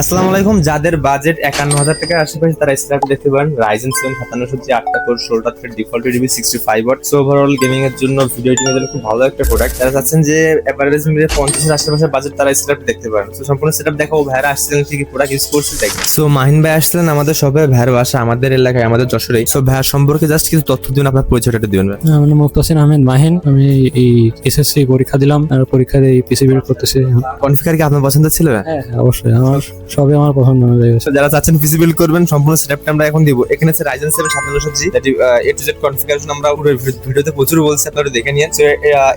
আসসালামু আলাইকুম। যাদের বাজেট 51,000 টাকার আশেপাশে তারা স্ল্যাব দেখতে পারেন রাইজেন 7 5700 8টা কোর 16টা থ্রেড ডিফল্ট ডিবি 65 ওয়াট। সো ওভারঅল গেমিং এর জন্য ভিডিও এডিটিং এর জন্য খুব ভালো একটা প্রোডাক্ট। যারা চাচ্ছেন যে এভারেজ মিলে 50 এর আশেপাশে বাজেট তারা স্ল্যাব দেখতে পারেন। সো সম্পূর্ণ সেটআপ দেখাবো। ভাইরা আসছিলেন কি কি প্রোডাক্ট ইউজ করছে দেখেন। সো মাহিন ভাই আসছিলেন আমাদের শপে। ভাইয়ের বাসা আমাদের এলাকায়, আমাদের যশোরে। সো ভাইয়ার সম্পর্কে জাস্ট কিছু তথ্য দিন, আপনার পরিচয়টা দিবেন ভাই। আমার নাম মুফতাসির আহমেদ মাহিন। আমি এই এসএসসি পরীক্ষা দিলাম আর পরীক্ষার এই পিসিবি করতেছি। কনফিগার কি আপনার পছন্দ ছিল? হ্যাঁ অবশ্যই, আমার সবই আমার পছন্দ হয়ে গেছে। So, যারা চাচ্ছেন পিসি বিল্ড করবেন সম্পূর্ণ সেটআপটা আমরা এখন দিব। এখানে আছে Ryzen 7 5700G, that A to Z configuration আমরা পুরো ভিডিওতে প্রচুর বলছি, আপনারা দেখে নিন। So,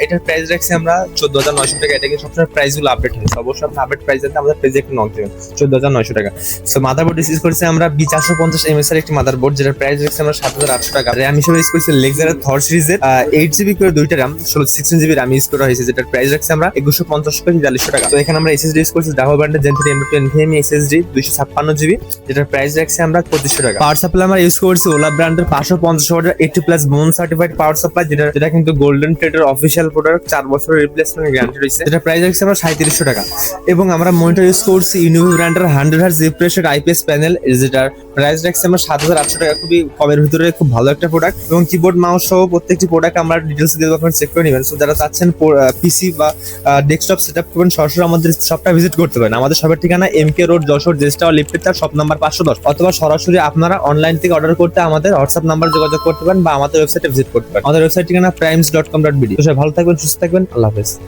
এটার প্রাইস রাখছি আমরা 14,900 টাকা। এটা কিন্তু সবসময় প্রাইসগুলো আপডেট হয়, অবশ্যই আপনি আপডেট প্রাইস জানতে আমাদের পেজে একটু নক দিবেন। 14,900 টাকা। সো মাদারবোর্ড ইউজ করছি আমরা B450 MS এর একটি মাদারবোর্ড, যেটার প্রাইস রাখছি আমরা 7,800 টাকা। RAM হিসেবে ইউজ করছি লেক্সারের থর সিরিজের 8GB করে দুইটা RAM, 16GB RAM ইউজ করা হয়েছে, যেটার প্রাইস রাখছি আমরা 2150 থেকে 4200 টাকা। তো এখানে আমরা SSD ইউজ করছি ডাবল ব্যান্ডের Gen 3 M.2 NVMe SSD 256GB, যেটার প্রাইস রাখছি আমরা 2500 টাকা। পাওয়ার সাপ্লাই আমরা ইউজ করছি ওলা ব্র্যান্ডের 550 ওয়াটের 80+ বোন সার্টিফাইড পাওয়ার সাপ্লাই, যেটা কিন্তু গোল্ডেন ট্রেডের অফিশিয়াল প্রোডাক্ট, 4 বছরের রিপ্লেসমেন্ট গ্যারান্টি রয়েছে, যেটা প্রাইস রাখছি আমরা 3700 টাকা। এবং আমরা মনিটর ইউজ করছি ইউনিভি ব্র্যান্ডের 100Hz refresh rate IPS panel, যেটার প্রাইস রাখছি আমরা 7800 টাকা। খুবই কমের ভিতরে খুব ভালো একটা প্রোডাক্ট। এবং কিবোর্ড মাউস সহ প্রত্যেকটি প্রোডাক্ট আমরা ডিটেলস দিয়ে আপনারা চেক করে নেবেন। সো যারা চাচ্ছেন পিসি বা ডেস্কটপ সেটআপ করবেন, সরাসরি আমাদের শপটা ভিজিট করতে পারেন। আমাদের শপের ঠিকানা MK রোড যশোর, জেস্টা লিফটেড তার শপ নাম্বার 510, অথবা সরাসরি আপনারা অনলাইন থেকে অর্ডার করতে আমাদের হোয়াটসঅ্যাপ নাম্বার যোগাযোগ করতে পারেন বা আমাদের ওয়েবসাইটে ভিজিট করতে পারেন। আমাদের ওয়েবসাইট ঠিকানা primes.com.bd। তো সবাই ভালো থাকবেন, সুস্থ থাকবেন, আল্লাহ হাফেজ।